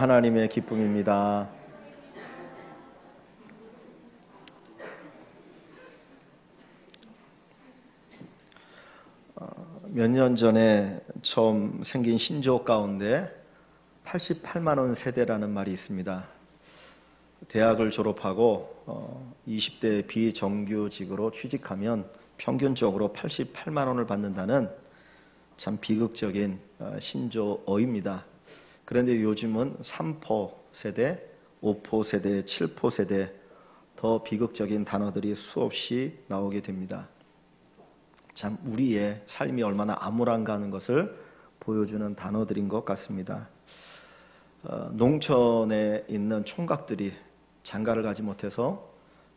하나님의 기쁨입니다. 몇 년 전에 처음 생긴 신조 가운데 88만 원 세대라는 말이 있습니다. 대학을 졸업하고 20대 비정규직으로 취직하면 평균적으로 88만 원을 받는다는 참 비극적인 신조어입니다. 그런데 요즘은 3포 세대, 5포 세대, 7포 세대 더 비극적인 단어들이 수없이 나오게 됩니다. 참 우리의 삶이 얼마나 암울한가 하는 것을 보여주는 단어들인 것 같습니다. 농촌에 있는 총각들이 장가를 가지 못해서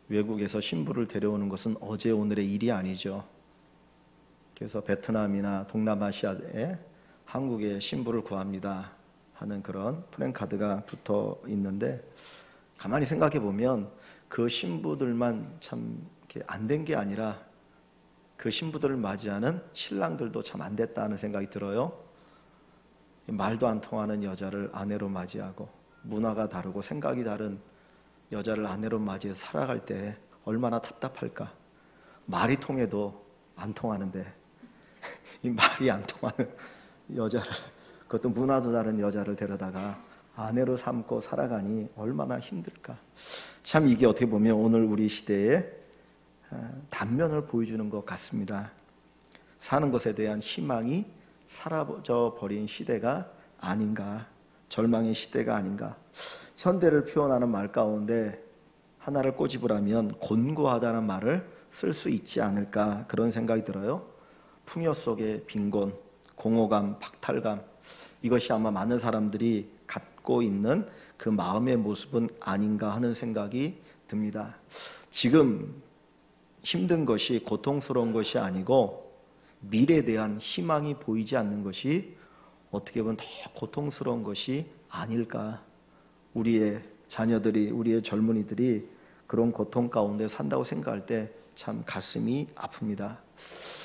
외국에서 신부를 데려오는 것은 어제 오늘의 일이 아니죠. 그래서 베트남이나 동남아시아에 한국에 신부를 구합니다 하는 그런 플랜카드가 붙어 있는데, 가만히 생각해 보면 그 신부들만 참 안 된 게 아니라 그 신부들을 맞이하는 신랑들도 참 안 됐다는 생각이 들어요. 말도 안 통하는 여자를 아내로 맞이하고 문화가 다르고 생각이 다른 여자를 아내로 맞이해서 살아갈 때 얼마나 답답할까. 말이 통해도 안 통하는데 이 말이 안 통하는 여자를, 그것도 문화도 다른 여자를 데려다가 아내로 삼고 살아가니 얼마나 힘들까. 참 이게 어떻게 보면 오늘 우리 시대의 단면을 보여주는 것 같습니다. 사는 것에 대한 희망이 사라져 버린 시대가 아닌가, 절망의 시대가 아닌가. 현대를 표현하는 말 가운데 하나를 꼬집으라면 곤고하다는 말을 쓸 수 있지 않을까, 그런 생각이 들어요. 풍요 속의 빈곤, 공허감, 박탈감, 이것이 아마 많은 사람들이 갖고 있는 그 마음의 모습은 아닌가 하는 생각이 듭니다. 지금 힘든 것이 고통스러운 것이 아니고 미래에 대한 희망이 보이지 않는 것이 어떻게 보면 더 고통스러운 것이 아닐까. 우리의 자녀들이, 우리의 젊은이들이 그런 고통 가운데 산다고 생각할 때 참 가슴이 아픕니다.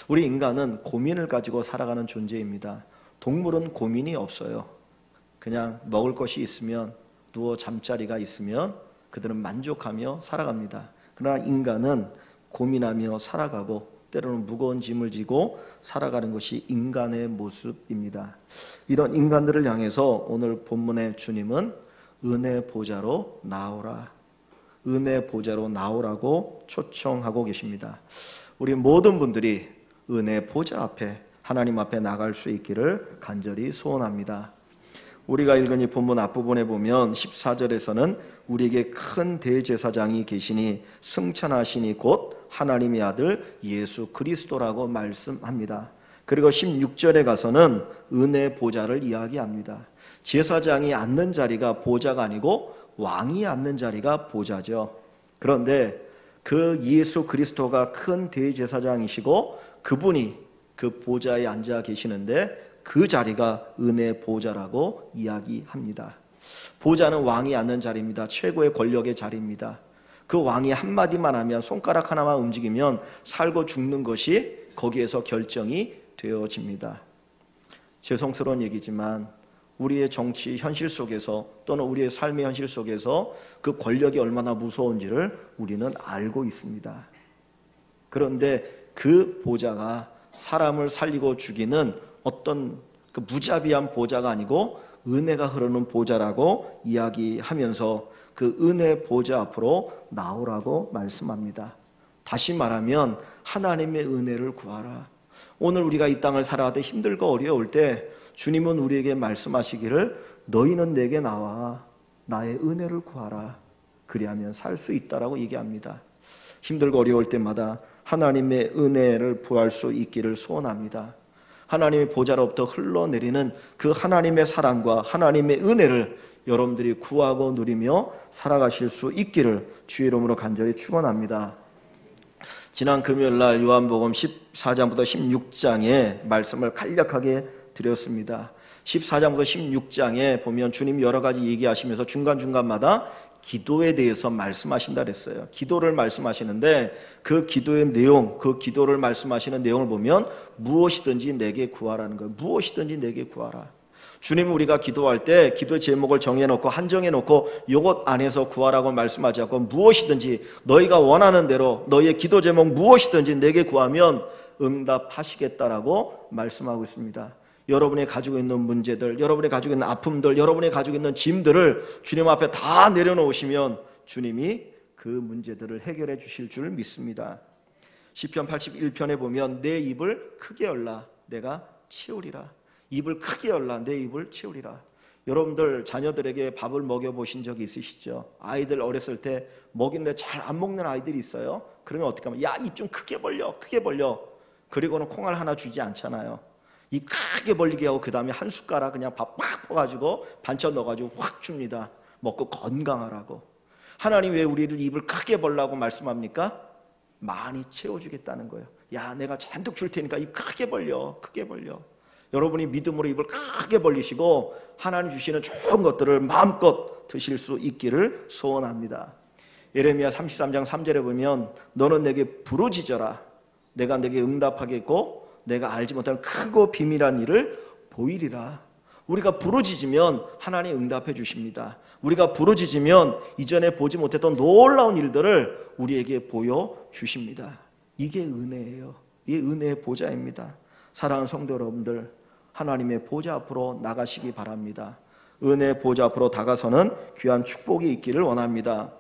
우리 인간은 고민을 가지고 살아가는 존재입니다. 동물은 고민이 없어요. 그냥 먹을 것이 있으면, 누워 잠자리가 있으면 그들은 만족하며 살아갑니다. 그러나 인간은 고민하며 살아가고 때로는 무거운 짐을 지고 살아가는 것이 인간의 모습입니다. 이런 인간들을 향해서 오늘 본문의 주님은 은혜 보좌로 나오라, 은혜 보좌로 나오라고 초청하고 계십니다. 우리 모든 분들이 은혜 보좌 앞에, 하나님 앞에 나갈 수 있기를 간절히 소원합니다. 우리가 읽은 이 본문 앞부분에 보면 14절에서는 우리에게 큰 대제사장이 계시니 승천하시니 곧 하나님의 아들 예수 그리스도라고 말씀합니다. 그리고 16절에 가서는 은혜 보좌를 이야기합니다. 제사장이 앉는 자리가 보좌가 아니고 왕이 앉는 자리가 보좌죠. 그런데 그 예수 그리스도가 큰 대제사장이시고 그분이 그 보좌에 앉아 계시는데 그 자리가 은혜 보좌라고 이야기합니다. 보좌는 왕이 앉는 자리입니다. 최고의 권력의 자리입니다. 그 왕이 한마디만 하면, 손가락 하나만 움직이면 살고 죽는 것이 거기에서 결정이 되어집니다. 죄송스러운 얘기지만 우리의 정치 현실 속에서 또는 우리의 삶의 현실 속에서 그 권력이 얼마나 무서운지를 우리는 알고 있습니다. 그런데 그 보좌가 사람을 살리고 죽이는 어떤 그 무자비한 보좌가 아니고 은혜가 흐르는 보좌라고 이야기하면서 그 은혜 보좌 앞으로 나오라고 말씀합니다. 다시 말하면 하나님의 은혜를 구하라. 오늘 우리가 이 땅을 살아가다 힘들고 어려울 때 주님은 우리에게 말씀하시기를 너희는 내게 나와 나의 은혜를 구하라. 그리하면 살 수 있다라고 얘기합니다. 힘들고 어려울 때마다 하나님의 은혜를 구할 수 있기를 소원합니다. 하나님의 보좌로부터 흘러내리는 그 하나님의 사랑과 하나님의 은혜를 여러분들이 구하고 누리며 살아가실 수 있기를 주의 이름으로 간절히 축원합니다. 지난 금요일날 요한복음 14장부터 16장의 말씀을 간략하게 드렸습니다. 14장부터 16장에 보면 주님이 여러 가지 얘기하시면서 중간중간마다 기도에 대해서 말씀하신다 그랬어요. 기도를 말씀하시는데 그 기도의 내용, 그 기도를 말씀하시는 내용을 보면 무엇이든지 내게 구하라는 거예요. 무엇이든지 내게 구하라. 주님, 우리가 기도할 때 기도의 제목을 정해놓고 한정해놓고 이것 안에서 구하라고 말씀하지 않고 무엇이든지 너희가 원하는 대로 너희의 기도 제목 무엇이든지 내게 구하면 응답하시겠다라고 말씀하고 있습니다. 여러분이 가지고 있는 문제들, 여러분이 가지고 있는 아픔들, 여러분이 가지고 있는 짐들을 주님 앞에 다 내려놓으시면 주님이 그 문제들을 해결해 주실 줄 믿습니다. 시편 81편에 보면 내 입을 크게 열라 내가 채우리라. 입을 크게 열라 내 입을 채우리라. 여러분들 자녀들에게 밥을 먹여보신 적이 있으시죠? 아이들 어렸을 때 먹이는데 잘 안 먹는 아이들이 있어요. 그러면 어떻게 하면 야, 입 좀 크게 벌려 크게 벌려. 그리고는 콩알 하나 주지 않잖아요. 입 크게 벌리게 하고 그 다음에 한 숟가락 그냥 밥 팍 퍼가지고 반찬 넣어가지고 확 줍니다. 먹고 건강하라고. 하나님 왜 우리를 입을 크게 벌라고 말씀합니까? 많이 채워주겠다는 거예요. 야, 내가 잔뜩 줄 테니까 입 크게 벌려 크게 벌려. 여러분이 믿음으로 입을 크게 벌리시고 하나님 주시는 좋은 것들을 마음껏 드실 수 있기를 소원합니다. 예레미야 33장 3절에 보면 너는 내게 부르짖어라 내가 내게 응답하겠고 내가 알지 못하는 크고 비밀한 일을 보이리라. 우리가 부르짖으면 하나님 응답해 주십니다. 우리가 부르짖으면 이전에 보지 못했던 놀라운 일들을 우리에게 보여주십니다. 이게 은혜예요. 이게 은혜의 보좌입니다. 사랑하는 성도 여러분들, 하나님의 보좌 앞으로 나가시기 바랍니다. 은혜의 보좌 앞으로 다가서는 귀한 축복이 있기를 원합니다.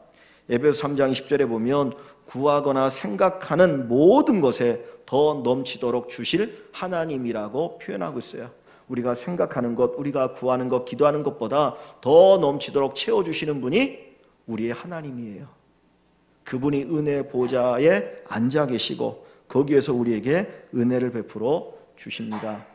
에베소 3장 20절에 보면 구하거나 생각하는 모든 것에 더 넘치도록 주실 하나님이라고 표현하고 있어요. 우리가 생각하는 것, 우리가 구하는 것, 기도하는 것보다 더 넘치도록 채워주시는 분이 우리의 하나님이에요. 그분이 은혜의 보좌에 앉아 계시고 거기에서 우리에게 은혜를 베풀어 주십니다.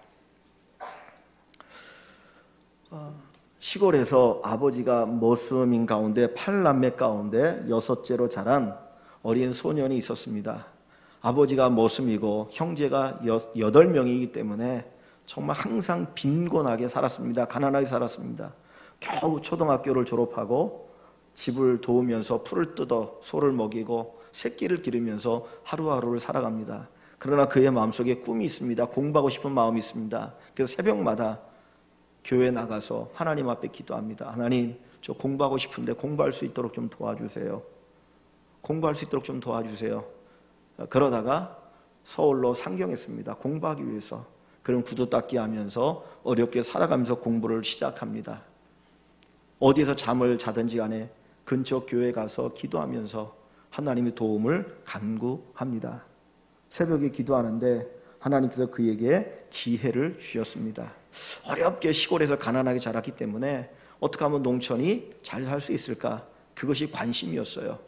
시골에서 아버지가 머슴인 가운데 8남매 가운데 6째로 자란 어린 소년이 있었습니다. 아버지가 머슴이고 형제가 8명이기 때문에 정말 항상 빈곤하게 살았습니다. 가난하게 살았습니다. 겨우 초등학교를 졸업하고 집을 도우면서 풀을 뜯어 소를 먹이고 새끼를 기르면서 하루하루를 살아갑니다. 그러나 그의 마음속에 꿈이 있습니다. 공부하고 싶은 마음이 있습니다. 그래서 새벽마다 교회에 나가서 하나님 앞에 기도합니다. 하나님, 저 공부하고 싶은데 공부할 수 있도록 좀 도와주세요. 공부할 수 있도록 좀 도와주세요. 그러다가 서울로 상경했습니다. 공부하기 위해서. 그럼 구두 닦기 하면서 어렵게 살아가면서 공부를 시작합니다. 어디에서 잠을 자든지 간에 근처 교회에 가서 기도하면서 하나님의 도움을 간구합니다. 새벽에 기도하는데 하나님께서 그에게 기회를 주셨습니다. 어렵게 시골에서 가난하게 자랐기 때문에 어떻게 하면 농촌이 잘 살 수 있을까? 그것이 관심이었어요.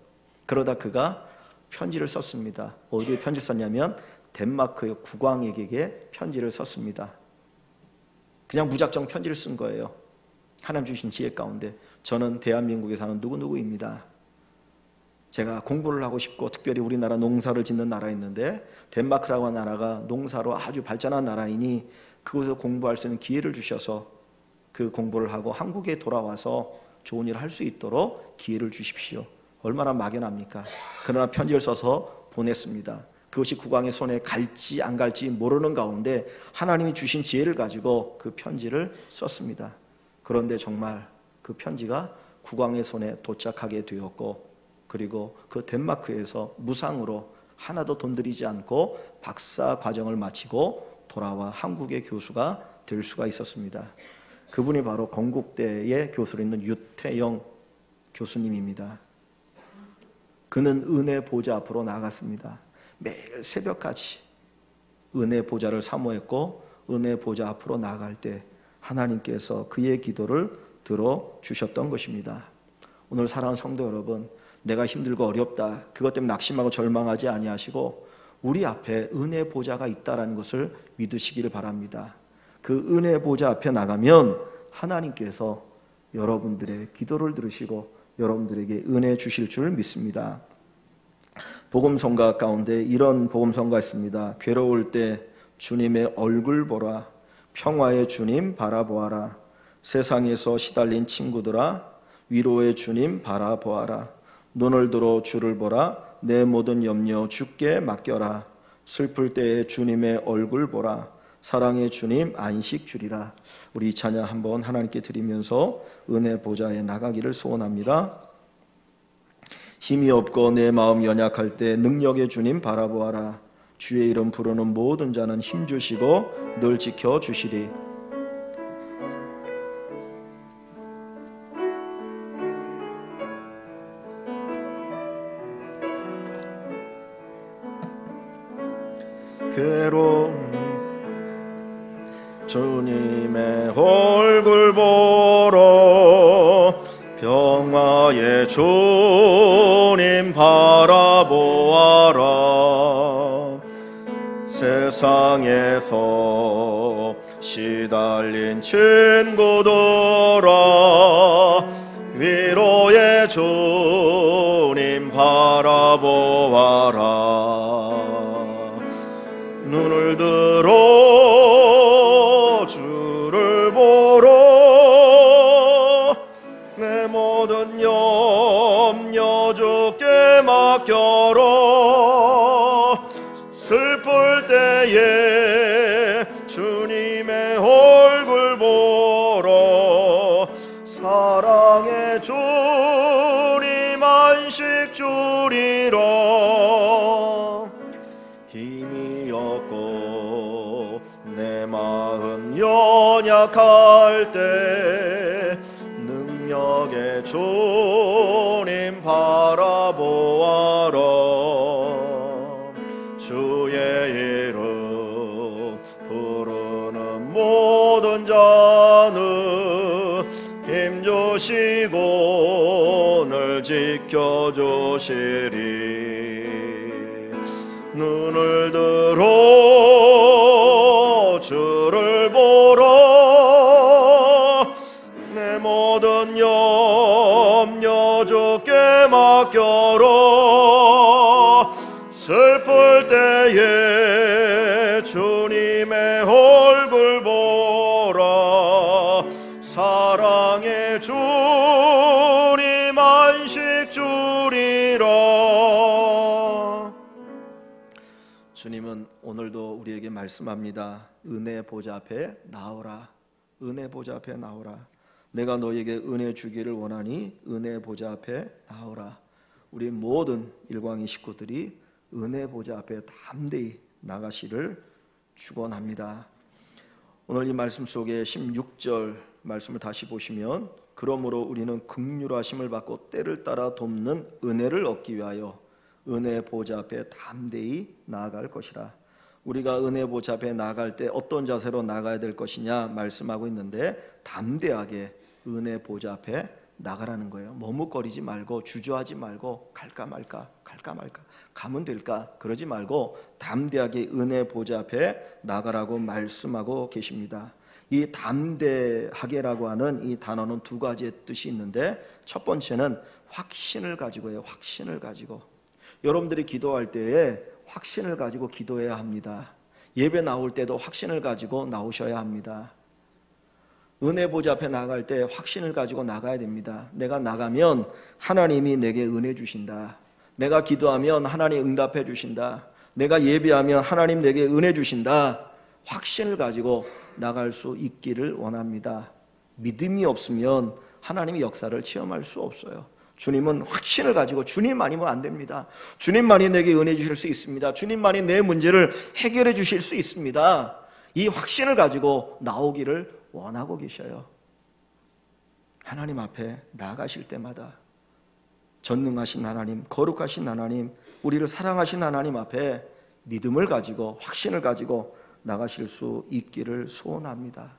그러다 그가 편지를 썼습니다. 어디에 편지를 썼냐면 덴마크의 국왕에게 편지를 썼습니다. 그냥 무작정 편지를 쓴 거예요. 하나님 주신 지혜 가운데 저는 대한민국에 사는 누구누구입니다. 제가 공부를 하고 싶고 특별히 우리나라 농사를 짓는 나라였는데 덴마크라고 하는 나라가 농사로 아주 발전한 나라이니 그곳에서 공부할 수 있는 기회를 주셔서 그 공부를 하고 한국에 돌아와서 좋은 일을 할 수 있도록 기회를 주십시오. 얼마나 막연합니까? 그러나 편지를 써서 보냈습니다. 그것이 국왕의 손에 갈지 안 갈지 모르는 가운데 하나님이 주신 지혜를 가지고 그 편지를 썼습니다. 그런데 정말 그 편지가 국왕의 손에 도착하게 되었고 그리고 그 덴마크에서 무상으로 하나도 돈 들이지 않고 박사 과정을 마치고 돌아와 한국의 교수가 될 수가 있었습니다. 그분이 바로 건국대의 교수로 있는 유태영 교수님입니다. 그는 은혜 보좌 앞으로 나갔습니다. 매일 새벽까지 은혜 보좌를 사모했고 은혜 보좌 앞으로 나갈 때 하나님께서 그의 기도를 들어주셨던 것입니다. 오늘 사랑하는 성도 여러분, 내가 힘들고 어렵다 그것 때문에 낙심하고 절망하지 아니하시고 우리 앞에 은혜 보좌가 있다는 것을 믿으시기를 바랍니다. 그 은혜 보좌 앞에 나가면 하나님께서 여러분들의 기도를 들으시고 여러분들에게 은혜 주실 줄 믿습니다. 복음성가 가운데 이런 복음성가 있습니다. 괴로울 때 주님의 얼굴 보라. 평화의 주님 바라보아라. 세상에서 시달린 친구들아 위로의 주님 바라보아라. 눈을 들어 주를 보라. 내 모든 염려 주께 맡겨라. 슬플 때에 주님의 얼굴 보라. 사랑의 주님 안식 주리라. 우리 찬양 한번 하나님께 드리면서 은혜 보좌에 나가기를 소원합니다. 힘이 없고 내 마음 연약할 때 능력의 주님 바라보아라. 주의 이름 부르는 모든 자는 힘 주시고 늘 지켜주시리. 괴로운 주님의 얼굴 보러 평화의 주님 바라보아라. 세상에서 시달린 친구들아 위로의 주님 바라보아라. 눈을 들어 주를 보러 내 모든 염려 주께 맡겨라. 슬플 때에 주님의 얼굴 보러 사랑의 주님 안식 주리라. 힘이 없고 내 마음 연약할 때 능력의 주님 바라보아라. 주의 이름 부르는 모든 자는 힘 주시고 늘 지켜주시리. 눈을 들어 주를 보러 내 모든 염려 주께 맡겨라. 슬플 때에 주님의 얼굴 보라. 사랑의 주님 안식 주리라. 주님은 오늘도 우리에게 말씀합니다. 은혜 보좌 앞에 나오라. 은혜 보좌 앞에 나오라. 내가 너에게 은혜 주기를 원하니 은혜 보좌 앞에 나오라. 우리 모든 일광의 식구들이 은혜 보좌 앞에 담대히 나가시를 축원합니다. 오늘 이 말씀 속에 16절 말씀을 다시 보시면 그러므로 우리는 긍휼하심을 받고 때를 따라 돕는 은혜를 얻기 위하여 은혜 보좌 앞에 담대히 나아갈 것이라. 우리가 은혜 보좌 앞에 나아갈 때 어떤 자세로 나가야 될 것이냐 말씀하고 있는데 담대하게 은혜 보좌 앞에 나가라는 거예요. 머뭇거리지 말고 주저하지 말고 갈까 말까 가면 될까 그러지 말고 담대하게 은혜 보좌 앞에 나가라고 말씀하고 계십니다. 이 담대하게라고 하는 이 단어는 두 가지의 뜻이 있는데 첫 번째는 확신을 가지고요. 확신을 가지고 여러분들이 기도할 때에 확신을 가지고 기도해야 합니다. 예배 나올 때도 확신을 가지고 나오셔야 합니다. 은혜 보좌 앞에 나갈 때 확신을 가지고 나가야 됩니다. 내가 나가면 하나님이 내게 은혜 주신다. 내가 기도하면 하나님 응답해 주신다. 내가 예배하면 하나님 내게 은혜 주신다. 확신을 가지고 나갈 수 있기를 원합니다. 믿음이 없으면 하나님의 역사를 체험할 수 없어요. 주님은 확신을 가지고 주님 아니면 안 됩니다. 주님만이 내게 은혜 주실 수 있습니다. 주님만이 내 문제를 해결해 주실 수 있습니다. 이 확신을 가지고 나오기를 원하고 계셔요. 하나님 앞에 나아가실 때마다 전능하신 하나님, 거룩하신 하나님, 우리를 사랑하신 하나님 앞에 믿음을 가지고 확신을 가지고 나가실 수 있기를 소원합니다.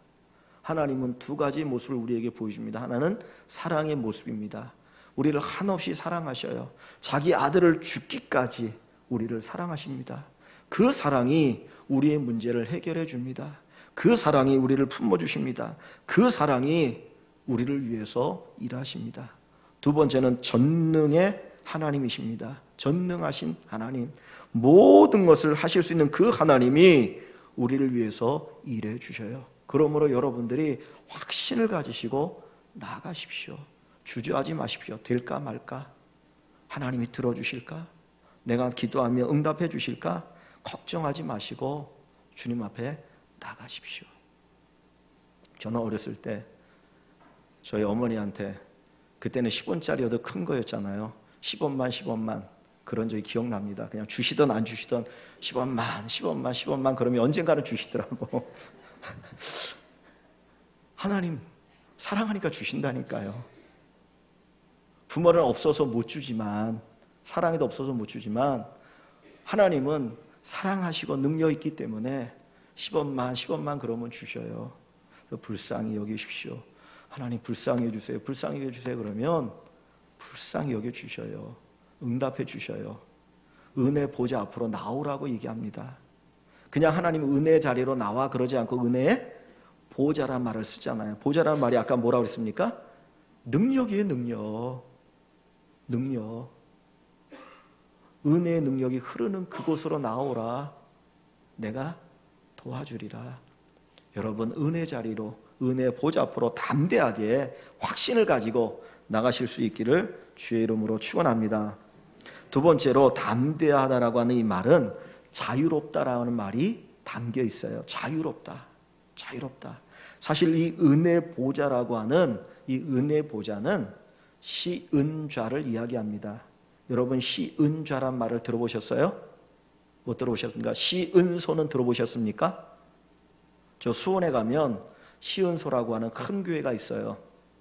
하나님은 두 가지 모습을 우리에게 보여줍니다. 하나는 사랑의 모습입니다. 우리를 한없이 사랑하셔요. 자기 아들을 죽기까지 우리를 사랑하십니다. 그 사랑이 우리의 문제를 해결해 줍니다. 그 사랑이 우리를 품어주십니다. 그 사랑이 우리를 위해서 일하십니다. 두 번째는 전능의 하나님이십니다. 전능하신 하나님, 모든 것을 하실 수 있는 그 하나님이 우리를 위해서 일해 주셔요. 그러므로 여러분들이 확신을 가지시고 나아가십시오. 주저하지 마십시오. 될까 말까? 하나님이 들어주실까? 내가 기도하며 응답해 주실까? 걱정하지 마시고 주님 앞에 나가십시오. 저는 어렸을 때 저희 어머니한테, 그때는 10원짜리여도 큰 거였잖아요. 10원만 그런 적이 기억납니다. 그냥 주시던 안 주시던 10원만 그러면 언젠가는 주시더라고. 하나님 사랑하니까 주신다니까요. 부모는 없어서 못 주지만, 사랑에도 없어서 못 주지만, 하나님은 사랑하시고 능력 있기 때문에 10원만 그러면 주셔요. 불쌍히 여기십시오. 하나님 불쌍히 여주세요. 불쌍히 여주세요. 그러면 불쌍히 여겨주셔요. 응답해 주셔요. 은혜 보좌 앞으로 나오라고 얘기합니다. 그냥 하나님 은혜 자리로 나와 그러지 않고 은혜의 보좌란 말을 쓰잖아요. 보좌란 말이 아까 뭐라고 그랬습니까? 능력이에요. 능력. 은혜의 능력이 흐르는 그곳으로 나오라. 내가 도와주리라. 여러분 은혜 자리로, 은혜 보좌 앞으로 담대하게 확신을 가지고 나가실 수 있기를 주의 이름으로 축원합니다. 두 번째로 담대하다라고 하는 이 말은 자유롭다라는 말이 담겨 있어요. 자유롭다. 사실 이 은혜 보좌라고 하는 이 은혜 보좌는 시은좌를 이야기합니다. 여러분 시은좌란 말을 들어보셨어요? 못 들어보셨습니까? 시은소는 들어보셨습니까? 저 수원에 가면 시은소라고 하는 큰 교회가 있어요.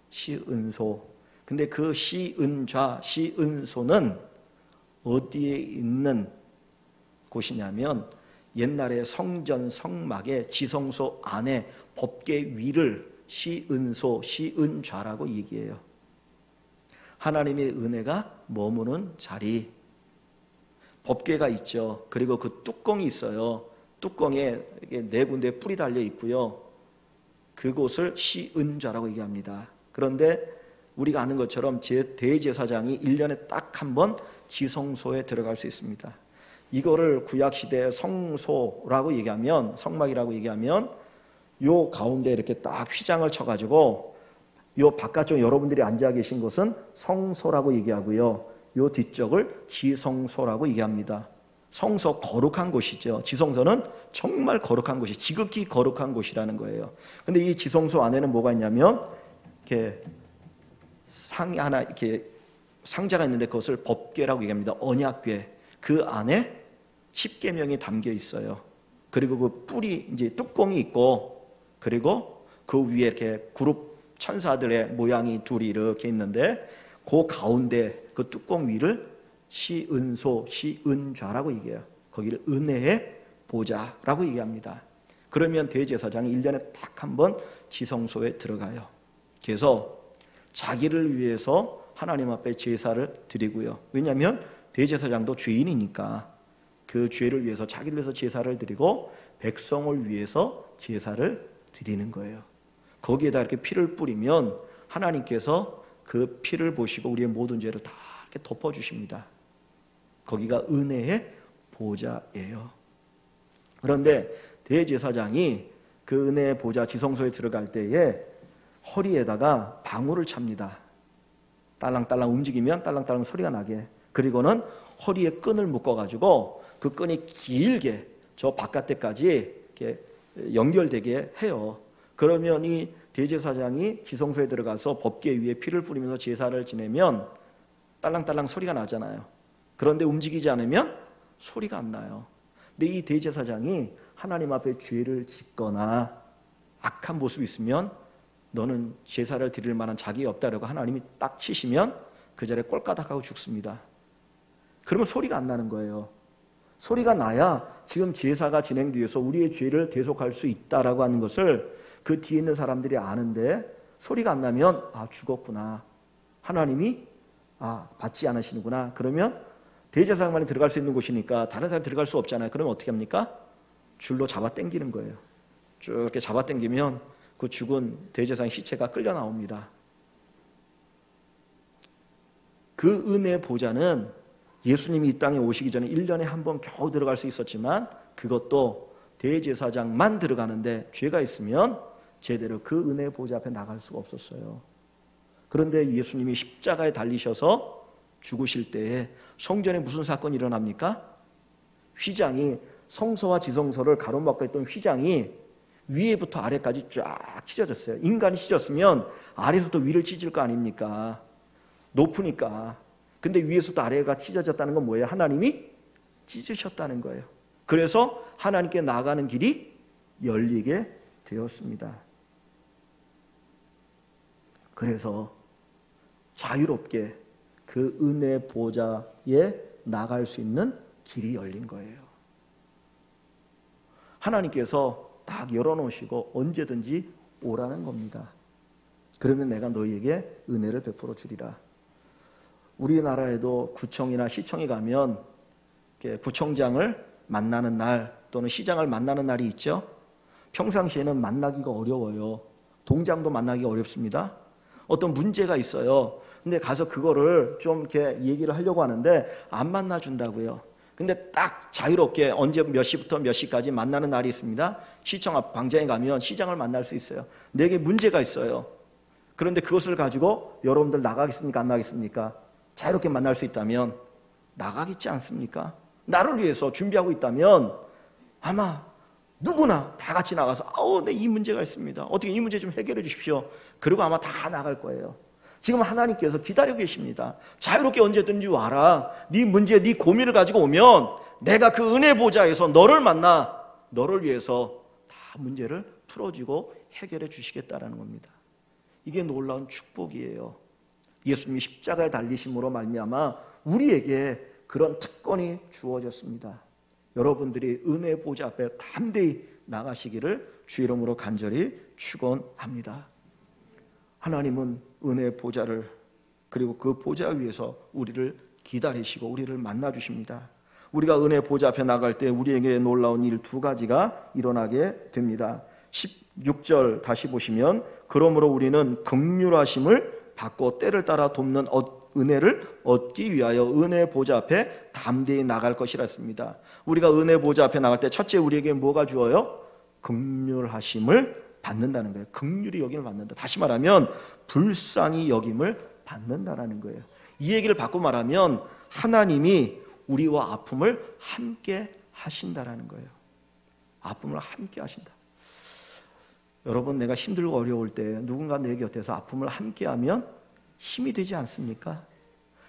시은소. 근데 그 시은좌, 시은소는 어디에 있는 곳이냐면 옛날에 성전 성막의 지성소 안에 법궤 위를 시은소, 시은좌라고 얘기해요. 하나님의 은혜가 머무는 자리. 법궤가 있죠. 그리고 그 뚜껑이 있어요. 뚜껑에 네 군데 뿔이 달려 있고요. 그곳을 시은좌라고 얘기합니다. 그런데 우리가 아는 것처럼 대제사장이 1년에 딱 한 번 지성소에 들어갈 수 있습니다. 이거를 구약시대 성소라고 얘기하면, 성막이라고 얘기하면 요 가운데 이렇게 딱 휘장을 쳐가지고 요 바깥쪽 여러분들이 앉아 계신 곳은 성소라고 얘기하고요. 요 뒤쪽을 지성소라고 얘기합니다. 성소 거룩한 곳이죠. 지성소는 정말 거룩한 곳이, 지극히 거룩한 곳이라는 거예요. 근데 이 지성소 안에는 뭐가 있냐면 이렇게 상이 하나, 이렇게 상자가 있는데 그것을 법궤라고 얘기합니다. 언약궤. 그 안에 십계명이 담겨 있어요. 그리고 그 뿔이 이제 뚜껑이 있고, 그리고 그 위에 이렇게 그룹 천사들의 모양이 둘이 이렇게 있는데 그 가운데 그 뚜껑 위를 시은소, 시은좌라고 얘기해요. 거기를 은혜의 보좌라고 얘기합니다. 그러면 대제사장이 1년에 딱 한 번 지성소에 들어가요. 그래서 자기를 위해서 하나님 앞에 제사를 드리고요. 왜냐하면 대제사장도 죄인이니까 그 죄를 위해서, 자기를 위해서 제사를 드리고 백성을 위해서 제사를 드리는 거예요. 거기에다 이렇게 피를 뿌리면 하나님께서 그 피를 보시고 우리의 모든 죄를 다 이렇게 덮어주십니다. 거기가 은혜의 보좌예요. 그런데 대제사장이 그 은혜의 보좌 지성소에 들어갈 때에 허리에다가 방울을 찹니다. 딸랑딸랑 움직이면 딸랑딸랑 소리가 나게. 그리고는 허리에 끈을 묶어가지고 그 끈이 길게 저 바깥에까지 이렇게 연결되게 해요. 그러면 이 대제사장이 지성소에 들어가서 법궤 위에 피를 뿌리면서 제사를 지내면 딸랑딸랑 소리가 나잖아요. 그런데 움직이지 않으면 소리가 안 나요. 근데 이 대제사장이 하나님 앞에 죄를 짓거나 악한 모습이 있으면 너는 제사를 드릴 만한 자격이 없다라고 하나님이 딱 치시면 그 자리에 꼴까닥하고 죽습니다. 그러면 소리가 안 나는 거예요. 소리가 나야 지금 제사가 진행되어서 우리의 죄를 대속할 수 있다라고 하는 것을 그 뒤에 있는 사람들이 아는데, 소리가 안 나면 아 죽었구나, 하나님이 받지 않으시는구나. 그러면 대제사장만이 들어갈 수 있는 곳이니까 다른 사람이 들어갈 수 없잖아요. 그러면 어떻게 합니까? 줄로 잡아 당기는 거예요. 쭉 이렇게 잡아 당기면 그 죽은 대제사장 시체가 끌려 나옵니다. 그 은혜 보좌는 예수님이 이 땅에 오시기 전에 1년에 한 번 겨우 들어갈 수 있었지만 그것도 대제사장만 들어가는데 죄가 있으면 제대로 그 은혜 보좌 앞에 나갈 수가 없었어요. 그런데 예수님이 십자가에 달리셔서 죽으실 때에 성전에 무슨 사건이 일어납니까? 휘장이, 성소와 지성소를 가로막고 있던 휘장이 위에부터 아래까지 쫙 찢어졌어요. 인간이 찢었으면 아래서부터 위를 찢을 거 아닙니까? 높으니까. 근데 위에서부터 아래가 찢어졌다는 건 뭐예요? 하나님이 찢으셨다는 거예요. 그래서 하나님께 나가는 길이 열리게 되었습니다. 그래서 자유롭게 그 은혜 보좌에 나갈 수 있는 길이 열린 거예요. 하나님께서 딱 열어놓으시고 언제든지 오라는 겁니다. 그러면 내가 너희에게 은혜를 베풀어 주리라. 우리나라에도 구청이나 시청에 가면 구청장을 만나는 날 또는 시장을 만나는 날이 있죠. 평상시에는 만나기가 어려워요. 동장도 만나기가 어렵습니다. 어떤 문제가 있어요. 근데 가서 그거를 좀 이렇게 얘기를 하려고 하는데 안 만나준다고요. 근데 딱 자유롭게 언제 몇 시부터 몇 시까지 만나는 날이 있습니다. 시청 앞 광장에 가면 시장을 만날 수 있어요. 내게 문제가 있어요. 그런데 그것을 가지고 여러분들 나가겠습니까? 안 나가겠습니까? 자유롭게 만날 수 있다면 나가겠지 않습니까? 나를 위해서 준비하고 있다면 아마 누구나 다 같이 나가서 네, 이 문제가 있습니다. 어떻게 이 문제 좀 해결해 주십시오. 그리고 아마 다 나갈 거예요. 지금 하나님께서 기다리고 계십니다. 자유롭게 언제든지 와라. 네 문제, 네 고민을 가지고 오면 내가 그 은혜 보좌에서 너를 만나 너를 위해서 다 문제를 풀어주고 해결해 주시겠다라는 겁니다. 이게 놀라운 축복이에요. 예수님이 십자가에 달리심으로 말미암아 우리에게 그런 특권이 주어졌습니다. 여러분들이 은혜 보좌 앞에 담대히 나가시기를 주 이름으로 간절히 축원합니다. 하나님은 은혜 보좌를 그리고 그 보좌 위에서 우리를 기다리시고 우리를 만나 주십니다. 우리가 은혜 보좌 앞에 나갈 때 우리에게 놀라운 일 두 가지가 일어나게 됩니다. 16절 다시 보시면 그러므로 우리는 긍휼하심을 받고 때를 따라 돕는 은혜를 얻기 위하여 은혜 보좌 앞에 담대히 나갈 것이라 했습니다. 우리가 은혜 보좌 앞에 나갈 때 첫째 우리에게 뭐가 주어요? 긍휼하심을 받는다는 거예요. 긍휼히 여김을 받는다. 다시 말하면 불쌍히 여김을 받는다라는 거예요. 이 얘기를 바꿔 말하면 하나님이 우리와 아픔을 함께 하신다라는 거예요. 아픔을 함께 하신다. 여러분, 내가 힘들고 어려울 때 누군가 내 곁에서 아픔을 함께 하면 힘이 되지 않습니까?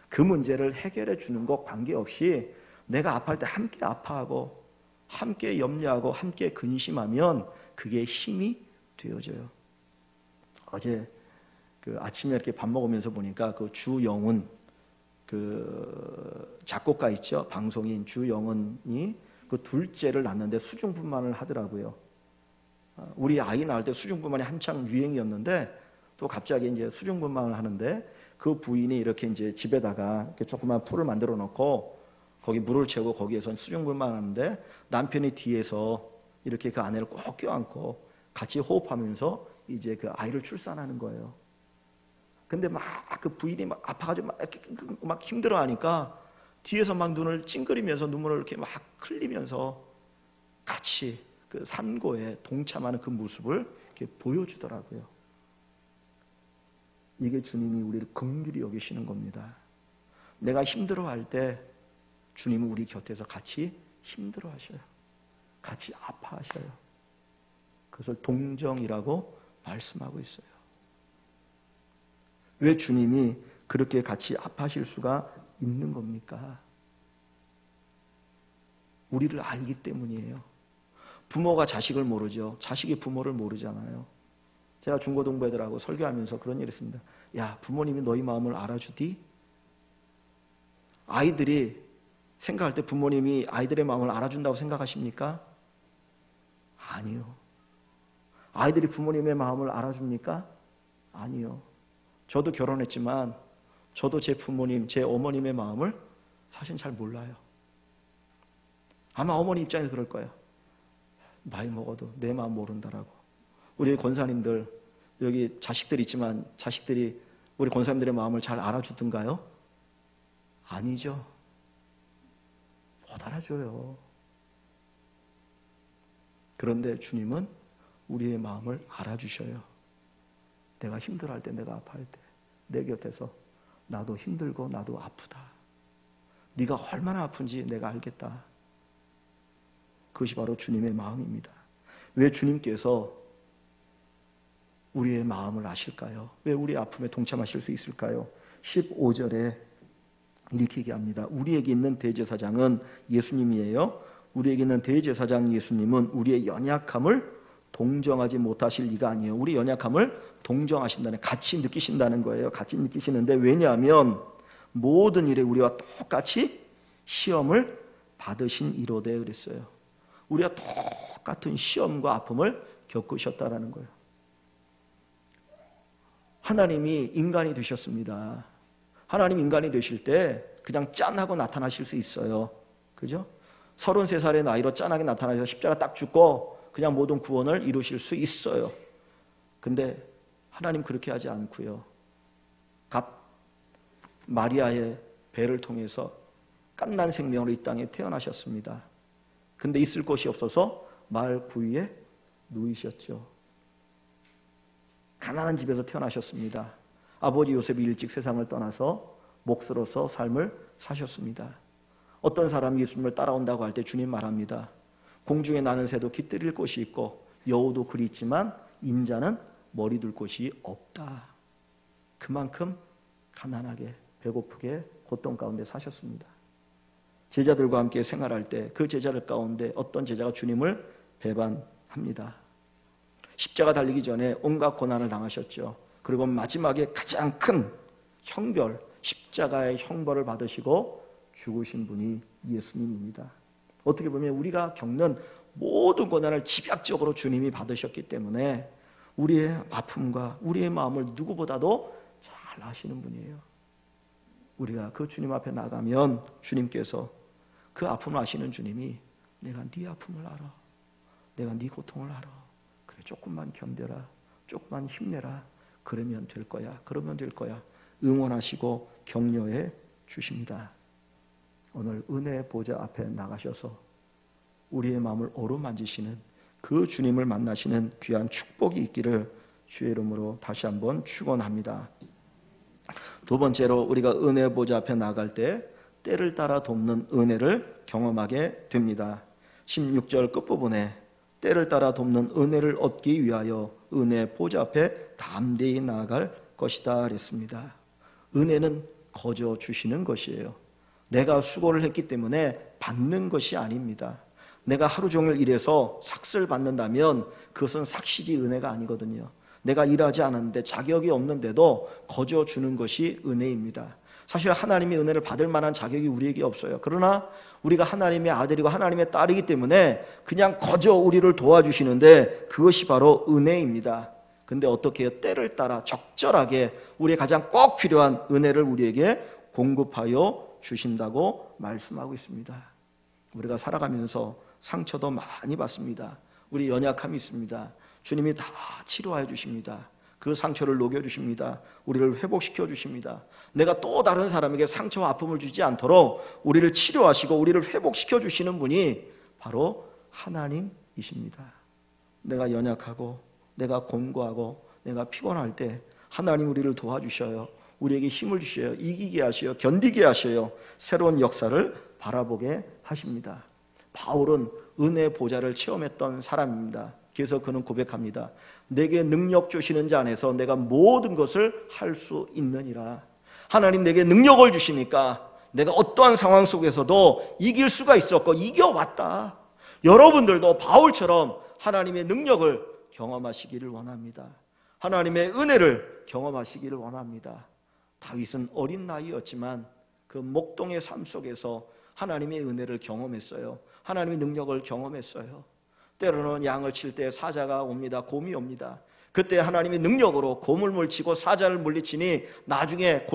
그 문제를 해결해 주는 것 관계없이 내가 아파할 때 함께 아파하고 함께 염려하고 함께 근심하면 그게 힘이 되어져요. 어제 아침에 이렇게 밥 먹으면서 보니까 주영은 작곡가 있죠. 방송인 주영은이 둘째를 낳는데 수중분만을 하더라고요. 우리 아이 낳을 때 수중분만이 한창 유행이었는데 또 갑자기 이제 수중분만을 하는데 그 부인이 이렇게 이제 집에다가 이렇게 조그만 풀을 만들어 놓고 거기 물을 채우고 거기에서 수중분만을 하는데 남편이 뒤에서 이렇게 그 아내를 꼭 껴안고 같이 호흡하면서 이제 그 아이를 출산하는 거예요. 근데 막 그 부인이 막 아파가지고 막 힘들어하니까 뒤에서 막 눈을 찡그리면서 눈물을 이렇게 막 흘리면서 같이 그 산고에 동참하는 그 모습을 이렇게 보여주더라고요. 이게 주님이 우리를 긍휼히 여기시는 겁니다. 내가 힘들어할 때 주님은 우리 곁에서 같이 힘들어하셔요. 같이 아파하셔요. 그것을 동정이라고 말씀하고 있어요. 왜 주님이 그렇게 같이 아파하실 수가 있는 겁니까? 우리를 알기 때문이에요. 부모가 자식을 모르죠. 자식이 부모를 모르잖아요. 제가 중고등부 애들하고 설교하면서 그런 얘기를 했습니다. 야, 부모님이 너희 마음을 알아주디? 아이들이 생각할 때 부모님이 아이들의 마음을 알아준다고 생각하십니까? 아니요. 아이들이 부모님의 마음을 알아줍니까? 아니요. 저도 결혼했지만 저도 제 부모님, 제 어머님의 마음을 사실 잘 몰라요. 아마 어머니 입장에서 그럴 거예요. 나이 먹어도 내 마음 모른다라고. 우리 권사님들 여기 자식들 있지만 자식들이 우리 권사님들의 마음을 잘 알아주던가요? 아니죠. 못 알아줘요. 그런데 주님은 우리의 마음을 알아주셔요. 내가 힘들어할 때, 내가 아파할 때 내 곁에서 나도 힘들고 나도 아프다. 네가 얼마나 아픈지 내가 알겠다. 그것이 바로 주님의 마음입니다. 왜 주님께서 우리의 마음을 아실까요? 왜 우리의 아픔에 동참하실 수 있을까요? 15절에 이렇게 얘기합니다. 우리에게 있는 대제사장은 예수님이에요. 우리에게 있는 대제사장 예수님은 우리의 연약함을 동정하지 못하실 리가 아니에요. 우리 연약함을 동정하신다는, 같이 느끼신다는 거예요. 같이 느끼시는데, 왜냐하면 모든 일에 우리와 똑같이 시험을 받으신 이로되 그랬어요. 우리가 똑같은 시험과 아픔을 겪으셨다라는 거예요. 하나님이 인간이 되셨습니다. 하나님 인간이 되실 때 그냥 짠하고 나타나실 수 있어요. 그죠? 33살의 나이로 짠하게 나타나셔서 십자가 딱 죽고 그냥 모든 구원을 이루실 수 있어요. 근데 하나님 그렇게 하지 않고요. 갓 마리아의 배를 통해서 갓난 생명으로 이 땅에 태어나셨습니다. 근데 있을 곳이 없어서 마을 구유에 누이셨죠. 가난한 집에서 태어나셨습니다. 아버지 요셉이 일찍 세상을 떠나서 몫으로서 삶을 사셨습니다. 어떤 사람이 예수님을 따라온다고 할 때 주님 말합니다. 공중에 나는 새도 깃들일 곳이 있고 여우도 그리 있지만 인자는 머리 둘 곳이 없다. 그만큼 가난하게 배고프게 고통 가운데 사셨습니다. 제자들과 함께 생활할 때 그 제자들 가운데 어떤 제자가 주님을 배반합니다. 십자가 달리기 전에 온갖 고난을 당하셨죠. 그리고 마지막에 가장 큰 형벌, 십자가의 형벌을 받으시고 죽으신 분이 예수님입니다. 어떻게 보면 우리가 겪는 모든 고난을 집약적으로 주님이 받으셨기 때문에 우리의 아픔과 우리의 마음을 누구보다도 잘 아시는 분이에요. 우리가 그 주님 앞에 나가면 주님께서, 그 아픔을 아시는 주님이 내가 네 아픔을 알아, 내가 네 고통을 알아, 그래 조금만 견뎌라, 조금만 힘내라, 그러면 될 거야, 그러면 될 거야, 응원하시고 격려해 주십니다. 오늘 은혜의 보좌 앞에 나가셔서 우리의 마음을 어루만지시는 그 주님을 만나시는 귀한 축복이 있기를 주의 이름으로 다시 한번 축원합니다. 두 번째로, 우리가 은혜의 보좌 앞에 나갈 때 때를 따라 돕는 은혜를 경험하게 됩니다. 16절 끝부분에 때를 따라 돕는 은혜를 얻기 위하여 은혜의 보좌 앞에 담대히 나아갈 것이다 그랬습니다. 은혜는 거저 주시는 것이에요. 내가 수고를 했기 때문에 받는 것이 아닙니다. 내가 하루 종일 일해서 삭슬 받는다면 그것은 삭시지 은혜가 아니거든요. 내가 일하지 않았는데 자격이 없는데도 거저 주는 것이 은혜입니다. 사실 하나님의 은혜를 받을 만한 자격이 우리에게 없어요. 그러나 우리가 하나님의 아들이고 하나님의 딸이기 때문에 그냥 거저 우리를 도와주시는데 그것이 바로 은혜입니다. 근데 어떻게 해요? 때를 따라 적절하게 우리의 가장 꼭 필요한 은혜를 우리에게 공급하여 주신다고 말씀하고 있습니다. 우리가 살아가면서 상처도 많이 받습니다. 우리 연약함이 있습니다. 주님이 다 치료해 주십니다. 그 상처를 녹여주십니다. 우리를 회복시켜 주십니다. 내가 또 다른 사람에게 상처와 아픔을 주지 않도록 우리를 치료하시고 우리를 회복시켜 주시는 분이 바로 하나님이십니다. 내가 연약하고 내가 곤고하고 내가 피곤할 때 하나님 우리를 도와주셔요. 우리에게 힘을 주셔요. 이기게 하셔요. 견디게 하셔요. 새로운 역사를 바라보게 하십니다. 바울은 은혜의 보좌를 체험했던 사람입니다. 그래서 그는 고백합니다. 내게 능력 주시는 자 안에서 내가 모든 것을 할 수 있느니라. 하나님 내게 능력을 주시니까 내가 어떠한 상황 속에서도 이길 수가 있었고 이겨왔다. 여러분들도 바울처럼 하나님의 능력을 경험하시기를 원합니다. 하나님의 은혜를 경험하시기를 원합니다. 다윗은 어린 나이였지만 그 목동의 삶 속에서 하나님의 은혜를 경험했어요. 하나님의 능력을 경험했어요. 때로는 양을 칠 때 사자가 옵니다. 곰이 옵니다. 그때 하나님의 능력으로 곰을 물리치고 사자를 물리치니 나중에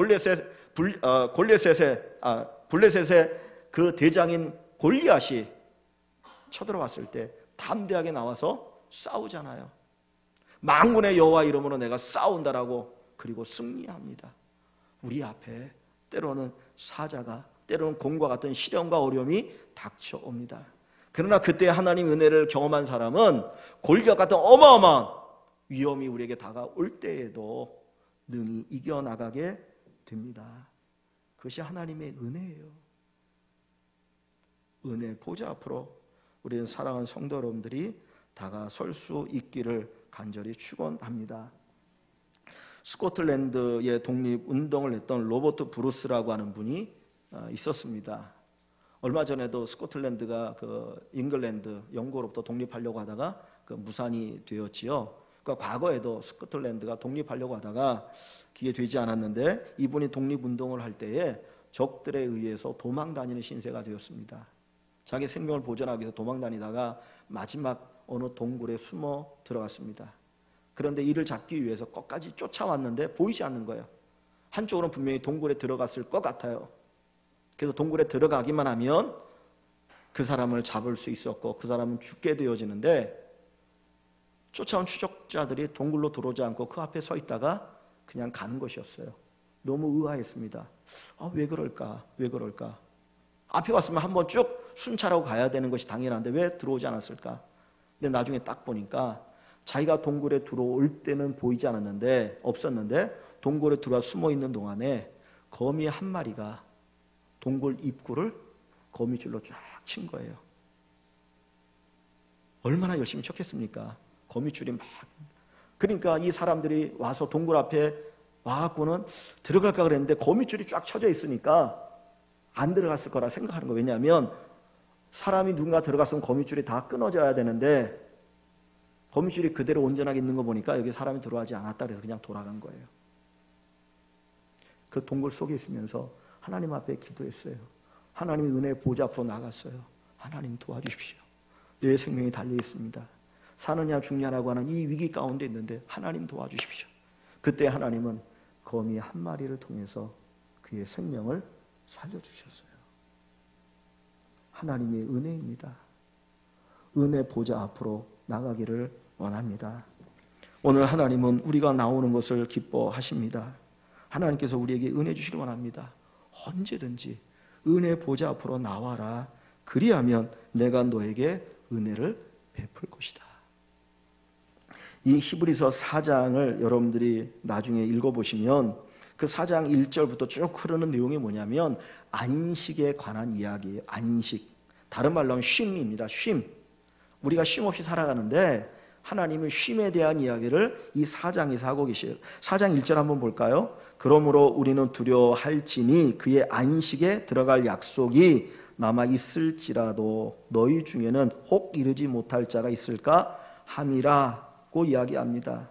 블레셋의 그 대장인 골리앗이 쳐들어왔을 때 담대하게 나와서 싸우잖아요. 만군의 여호와 이름으로 내가 싸운다라고, 그리고 승리합니다. 우리 앞에 때로는 사자가, 때로는 곰과 같은 시련과 어려움이 닥쳐옵니다. 그러나 그때 하나님 은혜를 경험한 사람은 골리앗 같은 어마어마한 위험이 우리에게 다가올 때에도 능히 이겨나가게 됩니다. 그것이 하나님의 은혜예요. 은혜 보좌 앞으로 우리는 사랑하는 성도 여러분들이 다가설 수 있기를 간절히 축원합니다. 스코틀랜드의 독립운동을 했던 로버트 브루스라고 하는 분이 있었습니다. 얼마 전에도 스코틀랜드가 잉글랜드, 영국으로부터 독립하려고 하다가 무산이 되었지요. 그러니까 과거에도 스코틀랜드가 독립하려고 하다가 그게 되지 않았는데, 이분이 독립운동을 할 때에 적들에 의해서 도망다니는 신세가 되었습니다. 자기 생명을 보존하기 위해서 도망다니다가 마지막 어느 동굴에 숨어 들어갔습니다. 그런데 이를 잡기 위해서 끝까지 쫓아왔는데 보이지 않는 거예요. 한쪽으로는 분명히 동굴에 들어갔을 것 같아요. 그래서 동굴에 들어가기만 하면 그 사람을 잡을 수 있었고 그 사람은 죽게 되어지는데, 쫓아온 추적자들이 동굴로 들어오지 않고 그 앞에 서 있다가 그냥 가는 것이었어요. 너무 의아했습니다. 왜 그럴까? 왜 그럴까? 앞에 왔으면 한번 쭉 순찰하고 가야 되는 것이 당연한데 왜 들어오지 않았을까? 근데 나중에 딱 보니까 자기가 동굴에 들어올 때는 보이지 않았는데, 없었는데 동굴에 들어와 숨어 있는 동안에 거미 한 마리가 동굴 입구를 거미줄로 쫙 친 거예요. 얼마나 열심히 쳤겠습니까? 거미줄이 막. 그러니까 이 사람들이 와서 동굴 앞에 와갖고는 들어갈까 그랬는데 거미줄이 쫙 쳐져 있으니까 안 들어갔을 거라 생각하는 거예요. 왜냐하면 사람이 누군가 들어갔으면 거미줄이 다 끊어져야 되는데 거미줄이 그대로 온전하게 있는 거 보니까 여기 사람이 들어가지 않았다 그래서 그냥 돌아간 거예요. 그 동굴 속에 있으면서 하나님 앞에 기도했어요. 하나님의 은혜 보좌 앞으로 나갔어요. 하나님 도와주십시오. 내 생명이 달려 있습니다. 사느냐 죽냐라고 하는 이 위기 가운데 있는데 하나님 도와주십시오. 그때 하나님은 거미 한 마리를 통해서 그의 생명을 살려주셨어요. 하나님의 은혜입니다. 은혜 보좌 앞으로 나가기를 원합니다. 오늘 하나님은 우리가 나오는 것을 기뻐하십니다. 하나님께서 우리에게 은혜 주시길 원합니다. 언제든지 은혜 보좌 앞으로 나와라. 그리하면 내가 너에게 은혜를 베풀 것이다. 이 히브리서 4장을 여러분들이 나중에 읽어보시면 그 4장 1절부터 쭉 흐르는 내용이 뭐냐면 안식에 관한 이야기예요. 안식. 다른 말로 하면 쉼입니다. 쉼. 우리가 쉼 없이 살아가는데 하나님은 쉼에 대한 이야기를 이 4장에서 하고 계셔요. 4장 1절 한번 볼까요? 그러므로 우리는 두려워할지니 그의 안식에 들어갈 약속이 남아 있을지라도 너희 중에는 혹 이르지 못할 자가 있을까 함이라고 이야기합니다.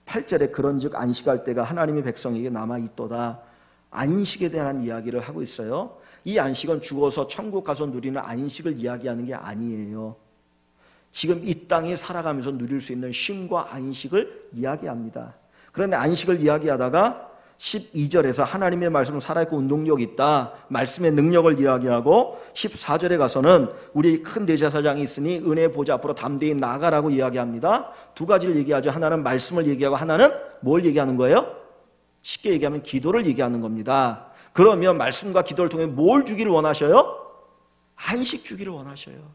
8절에 그런즉 안식할 때가 하나님의 백성에게 남아 있도다. 안식에 대한 이야기를 하고 있어요. 이 안식은 죽어서 천국 가서 누리는 안식을 이야기하는 게 아니에요. 지금 이 땅에 살아가면서 누릴 수 있는 쉼과 안식을 이야기합니다. 그런데 안식을 이야기하다가 12절에서 하나님의 말씀은 살아있고 운동력이 있다. 말씀의 능력을 이야기하고 14절에 가서는 우리 큰 대제사장이 있으니 은혜 보좌 앞으로 담대히 나가라고 이야기합니다. 두 가지를 얘기하죠. 하나는 말씀을 얘기하고 하나는 뭘 얘기하는 거예요? 쉽게 얘기하면 기도를 얘기하는 겁니다. 그러면 말씀과 기도를 통해 뭘 주기를 원하셔요? 안식 주기를 원하셔요.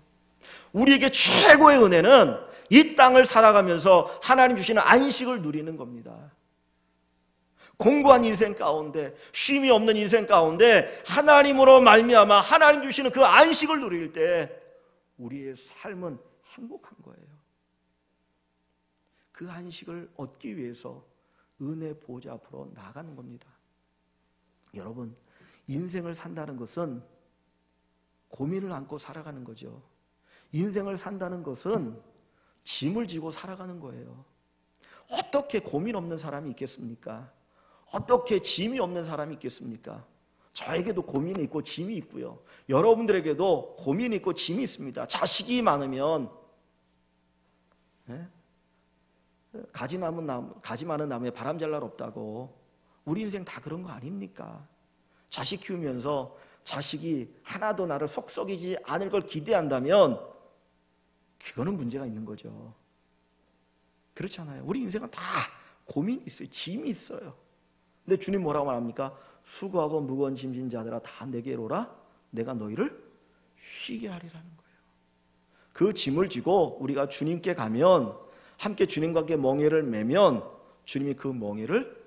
우리에게 최고의 은혜는 이 땅을 살아가면서 하나님 주시는 안식을 누리는 겁니다. 공고한 인생 가운데, 쉼이 없는 인생 가운데 하나님으로 말미암아 하나님 주시는 그 안식을 누릴 때 우리의 삶은 행복한 거예요. 그 안식을 얻기 위해서 은혜 보좌 앞으로 나가는 겁니다. 여러분, 인생을 산다는 것은 고민을 안고 살아가는 거죠. 인생을 산다는 것은 짐을 지고 살아가는 거예요. 어떻게 고민 없는 사람이 있겠습니까? 어떻게 짐이 없는 사람이 있겠습니까? 저에게도 고민이 있고 짐이 있고요. 여러분들에게도 고민이 있고 짐이 있습니다. 자식이 많으면 가지 많은 나무에 바람 잘 날 없다고. 우리 인생 다 그런 거 아닙니까? 자식 키우면서 자식이 하나도 나를 속썩이지 않을 걸 기대한다면 그거는 문제가 있는 거죠. 그렇잖아요. 우리 인생은 다 고민이 있어요. 짐이 있어요. 근데 주님 뭐라고 말합니까? 수고하고 무거운 짐진 자들아 다 내게로 오라. 내가 너희를 쉬게 하리라는 거예요. 그 짐을 지고 우리가 주님께 가면, 함께 주님과 함께 멍에를 매면 주님이 그 멍에를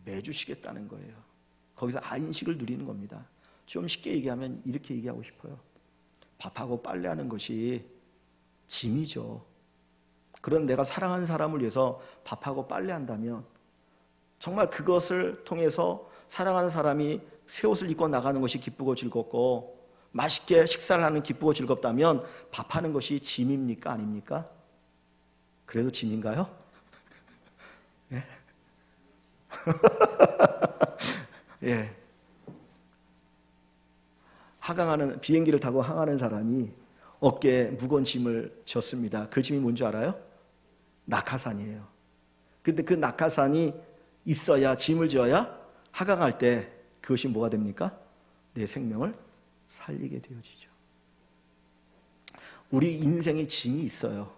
매주시겠다는 거예요. 거기서 안식을 누리는 겁니다. 좀 쉽게 얘기하면 이렇게 얘기하고 싶어요. 밥하고 빨래하는 것이 짐이죠. 그런 내가 사랑하는 사람을 위해서 밥하고 빨래한다면 정말 그것을 통해서 사랑하는 사람이 새 옷을 입고 나가는 것이 기쁘고 즐겁고 맛있게 식사를 하는 기쁘고 즐겁다면 밥하는 것이 짐입니까? 아닙니까? 그래도 짐인가요? 예. 예. 하강하는 비행기를 타고 항하는 사람이 어깨에 무거운 짐을 졌습니다. 그 짐이 뭔지 알아요? 낙하산이에요. 근데 그 낙하산이 있어야, 짐을 져야 하강할 때 그것이 뭐가 됩니까? 내 생명을 살리게 되어지죠. 우리 인생에 짐이 있어요.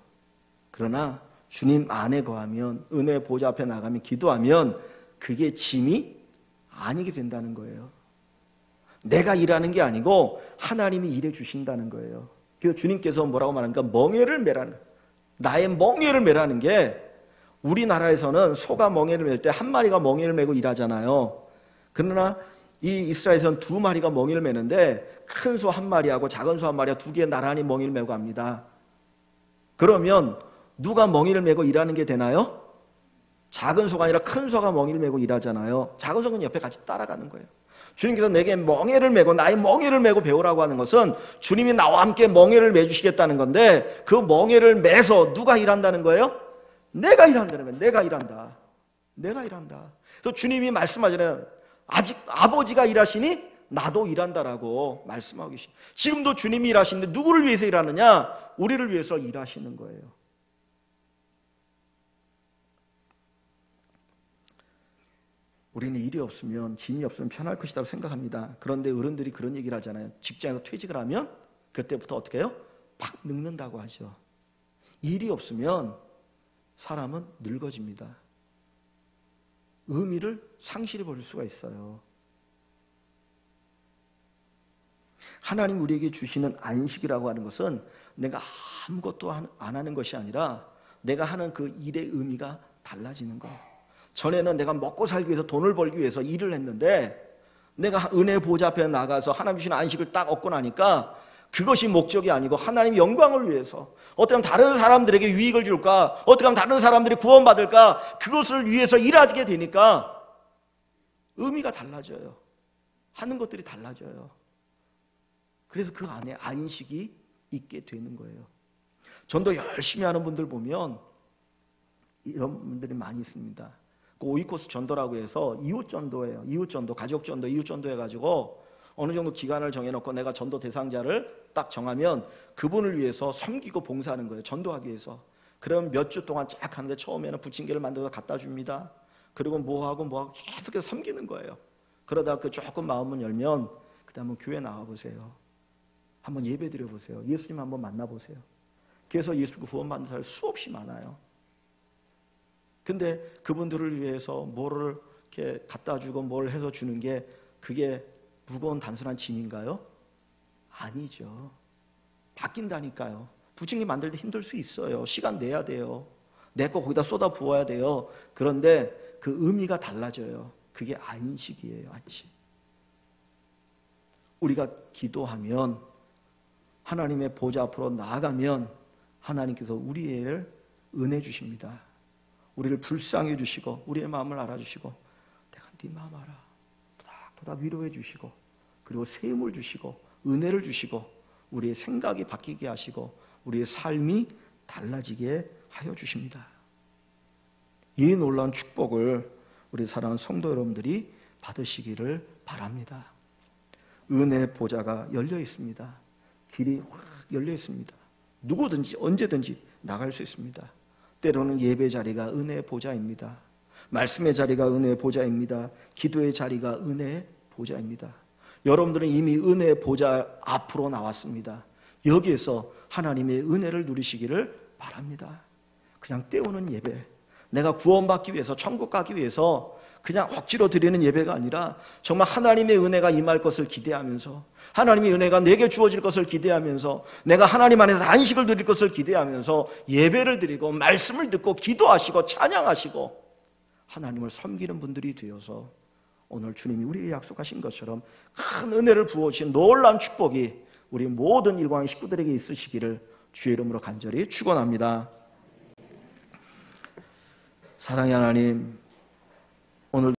그러나 주님 안에 거하면, 은혜의 보좌 앞에 나가면, 기도하면 그게 짐이 아니게 된다는 거예요. 내가 일하는 게 아니고 하나님이 일해 주신다는 거예요. 그래서 주님께서 뭐라고 말합니까? 멍에를 매라는 거예요. 나의 멍에를 매라는 게, 우리나라에서는 소가 멍에를 맬 때 한 마리가 멍에를 메고 일하잖아요. 그러나 이 이스라엘에서는 두 마리가 멍에를 매는데 큰 소 한 마리하고 작은 소 한 마리가 두 개 나란히 멍에를 메고 합니다. 그러면 누가 멍에를 메고 일하는 게 되나요? 작은 소가 아니라 큰 소가 멍에를 메고 일하잖아요. 작은 소는 옆에 같이 따라가는 거예요. 주님께서 내게 멍에를 메고, 나의 멍에를 메고 배우라고 하는 것은 주님이 나와 함께 멍에를 매주시겠다는 건데, 그 멍에를 매서 누가 일한다는 거예요? 내가 일한다는 거예요. 내가 일한다. 내가 일한다. 그래서 주님이 말씀하잖아요. 아직 아버지가 일하시니 나도 일한다라고 말씀하고 계십니다. 지금도 주님이 일하시는데 누구를 위해서 일하느냐? 우리를 위해서 일하시는 거예요. 우리는 일이 없으면, 짐이 없으면 편할 것이라고 생각합니다. 그런데 어른들이 그런 얘기를 하잖아요. 직장에서 퇴직을 하면 그때부터 어떻게 해요? 팍 늙는다고 하죠. 일이 없으면 사람은 늙어집니다. 의미를 상실해 버릴 수가 있어요. 하나님 우리에게 주시는 안식이라고 하는 것은 내가 아무것도 안 하는 것이 아니라 내가 하는 그 일의 의미가 달라지는 거예요. 전에는 내가 먹고 살기 위해서, 돈을 벌기 위해서 일을 했는데, 내가 은혜의 보좌 앞에 나가서 하나님 주시는 안식을 딱 얻고 나니까 그것이 목적이 아니고 하나님 영광을 위해서, 어떻게 하면 다른 사람들에게 유익을 줄까, 어떻게 하면 다른 사람들이 구원받을까, 그것을 위해서 일하게 되니까 의미가 달라져요. 하는 것들이 달라져요. 그래서 그 안에 안식이 있게 되는 거예요. 전도 열심히 하는 분들 보면 이런 분들이 많이 있습니다. 그 오이코스 전도라고 해서 이웃전도예요. 이웃전도, 가족전도, 이웃전도 해가지고 어느 정도 기간을 정해놓고 내가 전도 대상자를 딱 정하면 그분을 위해서 섬기고 봉사하는 거예요. 전도하기 위해서. 그럼 몇 주 동안 쫙 하는데 처음에는 부침개를 만들어서 갖다 줍니다. 그리고 뭐하고 계속해서 섬기는 거예요. 그러다가 그 조금 마음을 열면 그 다음에 교회 나와보세요. 한번 예배 드려보세요. 예수님 한번 만나보세요. 그래서 예수 구원받는 사람이 수없이 많아요. 근데 그분들을 위해서 뭐를 이렇게 갖다 주고 뭘 해서 주는 게, 그게 무거운 단순한 짐인가요? 아니죠. 바뀐다니까요. 부침개 만들 때 힘들 수 있어요. 시간 내야 돼요. 내 거 거기다 쏟아 부어야 돼요. 그런데 그 의미가 달라져요. 그게 안식이에요. 안식. 우리가 기도하면, 하나님의 보좌 앞으로 나아가면 하나님께서 우리를 은혜 주십니다. 우리를 불쌍해 주시고 우리의 마음을 알아주시고, 내가 네 마음 알아, 보다 위로해 주시고, 그리고 세움을 주시고 은혜를 주시고 우리의 생각이 바뀌게 하시고 우리의 삶이 달라지게 하여 주십니다. 이 놀라운 축복을 우리 사랑하는 성도 여러분들이 받으시기를 바랍니다. 은혜의 보좌가 열려 있습니다. 길이 확 열려 있습니다. 누구든지 언제든지 나갈 수 있습니다. 때로는 예배 자리가 은혜의 보좌입니다. 말씀의 자리가 은혜의 보좌입니다. 기도의 자리가 은혜의 보좌입니다. 여러분들은 이미 은혜의 보좌 앞으로 나왔습니다. 여기에서 하나님의 은혜를 누리시기를 바랍니다. 그냥 때우는 예배, 내가 구원받기 위해서, 천국 가기 위해서 그냥 억지로 드리는 예배가 아니라 정말 하나님의 은혜가 임할 것을 기대하면서, 하나님의 은혜가 내게 주어질 것을 기대하면서, 내가 하나님 안에서 안식을 누릴 것을 기대하면서 예배를 드리고 말씀을 듣고 기도하시고 찬양하시고 하나님을 섬기는 분들이 되어서 오늘 주님이 우리에게 약속하신 것처럼 큰 은혜를 부어주신 놀라운 축복이 우리 모든 일광의 식구들에게 있으시기를 주의 이름으로 간절히 축원합니다. 사랑의 하나님, 오늘